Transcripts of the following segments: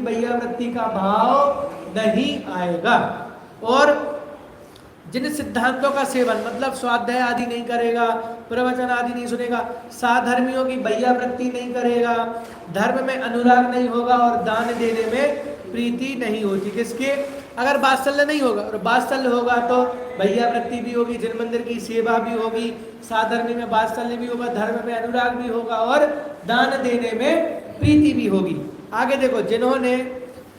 भैया वृत्ति का भाव नहीं आएगा। और जिन सिद्धांतों का सेवन मतलब स्वाध्याय आदि नहीं करेगा, प्रवचन आदि नहीं सुनेगा, साधर्मियों की भैया वृत्ति नहीं करेगा, धर्म में अनुराग नहीं होगा और दान देने में प्रीति नहीं होती। किसके? अगर वात्सल्य नहीं होगा, और वात्सल्य होगा तो भैया वृत्ति भी होगी, जिन मंदिर की सेवा भी होगी, साधर्मी में वात्सल्य भी होगा, धर्म में अनुराग भी होगा और दान देने में प्रीति भी होगी। आगे देखो, जिन्होंने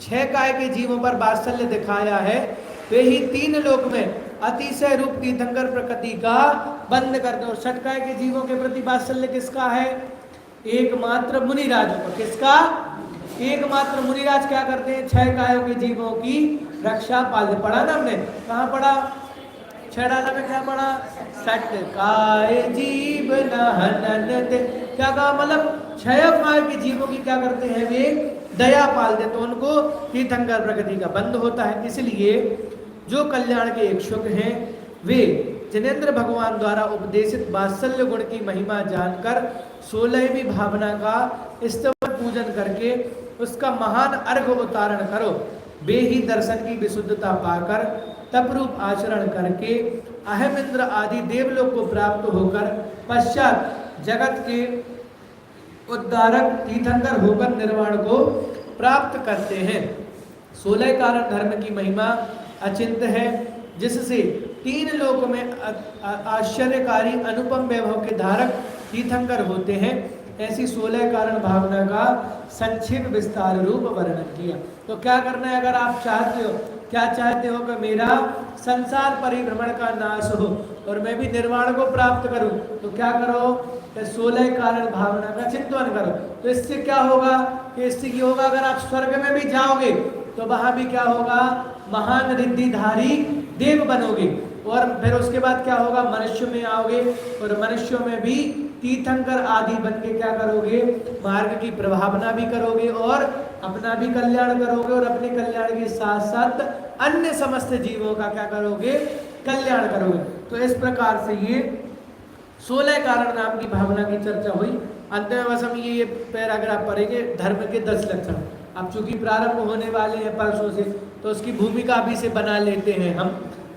6 काय के जीवों पर वात्सल्य दिखाया है वे ही 3 लोक में अतिशय रूप तीर्थंकर प्रकृति का बंद करते। और 6 काय के जीवों के प्रति वात्सल्य किसका है? एकमात्र मुनिराजों का। किसका? एकमात्र मुनिराज क्या करते हैं? 6 कायों के जीवों की रक्षा पालते। पढ़ा ना हमने? कहाँ पढ़ा? 6 डाला में क्या पढ़ा? 6 काय जीव नहनन दे। क्या कहा? मतलब 6 काय के जीवों की क्या करते हैं? वे दया पालते, तो उनको तीर्थंकर प्रकृति का बंध होता है। इसलिए जो कल्याण के इच्छुक हैं वे जिनेंद्र भगवान द्वारा उपदेशित वात्सल्य गुण की महिमा जानकर 16वीं भावना का स्तवन पूजन करके उसका महान अर्घ उतारण करो। वे ही दर्शन की विशुद्धता पाकर तपरूप आचरण करके अहम इंद्र आदि देवलोक को प्राप्त होकर पश्चात जगत के उद्धारक तीर्थंकर होकर निर्वाण को प्राप्त करते हैं। 16 कारण धर्म की महिमा अचिंत्य है, जिससे 3 लोक में आश्चर्यकारी अनुपम वैभव के धारक तीर्थंकर होते हैं। ऐसी 16 कारण भावना का संक्षेप विस्तार रूप वर्णन किया। तो क्या करना है? अगर आप चाहते हो, क्या चाहते हो कि मेरा संसार परिभ्रमण का नाश हो और मैं भी निर्वाण को प्राप्त करूं, तो क्या करो? 16 कारण भावना का चिंतन करो। तो इससे क्या होगा? कि इससे ये होगा, अगर आप स्वर्ग में भी जाओगे तो वहां भी क्या होगा? महान रिद्धिधारी देव बनोगे। और फिर उसके बाद क्या होगा? मनुष्य में आओगे और मनुष्यों में भी तीर्थंकर आदि बन के क्या करोगे? मार्ग की प्रभावना भी करोगे और अपना भी कल्याण करोगे और अपने कल्याण के साथ साथ अन्य समस्त जीवों का क्या करोगे? कल्याण करोगे। तो इस प्रकार से ये 16 कारण नाम की भावना की चर्चा हुई। अंत में बस हम ये पैराग्राफ पढ़ेंगे, धर्म के 10 लक्षण। अब चूंकि प्रारंभ होने वाले हैं परसों से, तो उसकी भूमिका अभी से बना लेते हैं हम।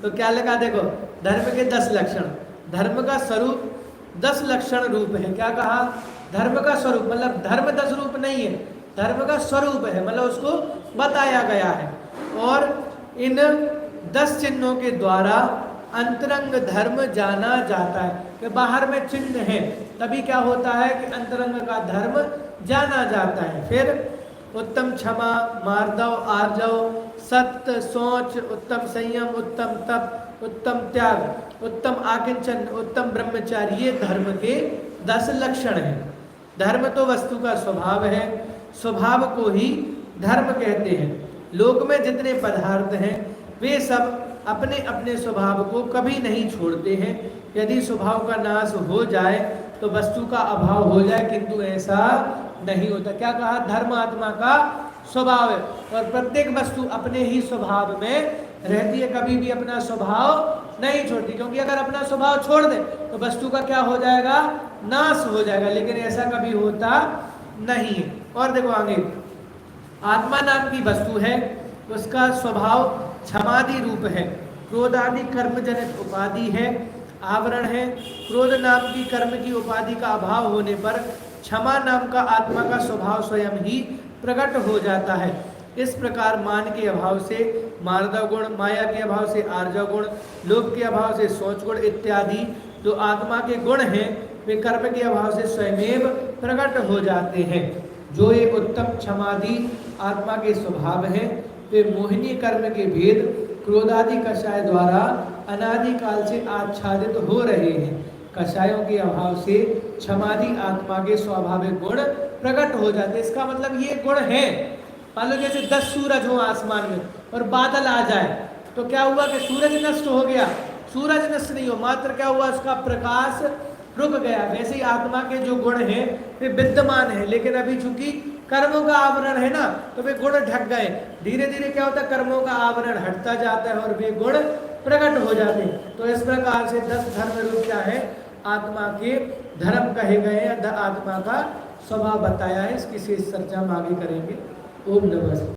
तो क्या लगा? देखो, धर्म के 10 लक्षण। धर्म का स्वरूप 10 लक्षण रूप है। क्या कहा? धर्म का स्वरूप मतलब धर्म 10 रूप नहीं है, धर्म का स्वरूप है, मतलब उसको बताया गया है। और इन 10 चिन्हों के द्वारा अंतरंग धर्म जाना जाता है। कि बाहर में चिन्ह है तभी क्या होता है कि अंतरंग का धर्म जाना जाता है। फिर उत्तम क्षमा, मार्दव, आर्जव, सत्य, सोच, उत्तम संयम, उत्तम तप, उत्तम त्याग, उत्तम आकिंचन, उत्तम ब्रह्मचार्य, ये धर्म के 10 लक्षण हैं। धर्म तो वस्तु का स्वभाव है, स्वभाव को ही धर्म कहते हैं। लोक में जितने पदार्थ हैं वे सब अपने अपने स्वभाव को कभी नहीं छोड़ते हैं। यदि स्वभाव का नाश हो जाए तो वस्तु का अभाव हो जाए, किंतु ऐसा नहीं होता। क्या कहा? धर्म आत्मा का स्वभाव है और प्रत्येक वस्तु अपने ही स्वभाव में रहती है, कभी भी अपना स्वभाव नहीं छोड़ती। क्योंकि अगर अपना स्वभाव छोड़ दे तो वस्तु का क्या हो जाएगा? नाश हो जाएगा, लेकिन ऐसा कभी होता नहीं है। और देखो आगे, आत्मा नाम की वस्तु है, उसका स्वभाव क्षमादि रूप है, क्रोध आदि कर्म जनित उपाधि है, आवरण है। क्रोध नाम की कर्म की उपाधि का अभाव होने पर क्षमा नाम का आत्मा का स्वभाव स्वयं ही प्रकट हो जाता है। इस प्रकार मान के अभाव से मार्दव गुण, माया के अभाव से आर्जव गुण, लोभ के अभाव से सोच गुण इत्यादि जो आत्मा के गुण हैं वे कर्म के अभाव से स्वयमेव प्रकट हो जाते हैं। जो ये उत्तम क्षमादि आत्मा के स्वभाव हैं वे मोहिनी कर्म के भेद क्रोधादि कषाय द्वारा अनादि काल से आच्छादित हो रहे हैं। कषायों के अभाव से क्षमादि आत्मा के स्वाभाविक गुण प्रकट हो जाते। इसका मतलब ये गुण है। मान लो जैसे 10 सूरज हो आसमान में और बादल आ जाए तो क्या हुआ कि सूरज नष्ट हो गया? सूरज नष्ट नहीं हो, मात्र क्या हुआ? उसका प्रकाश रुक गया। वैसे ही आत्मा के जो गुण हैं वे विद्यमान है, लेकिन अभी चूंकि कर्मों का आवरण है ना, तो वे गुण ढक गए। धीरे धीरे क्या होता है? कर्मों का आवरण हटता जाता है और वे गुण प्रकट हो जाते हैं। तो इस प्रकार से 10 धर्म रूप क्या है? आत्मा के धर्म कहे गए हैं, आत्मा का स्वभाव बताया है। इसकी शेष चर्चा हम आगे करेंगे। ओम नमः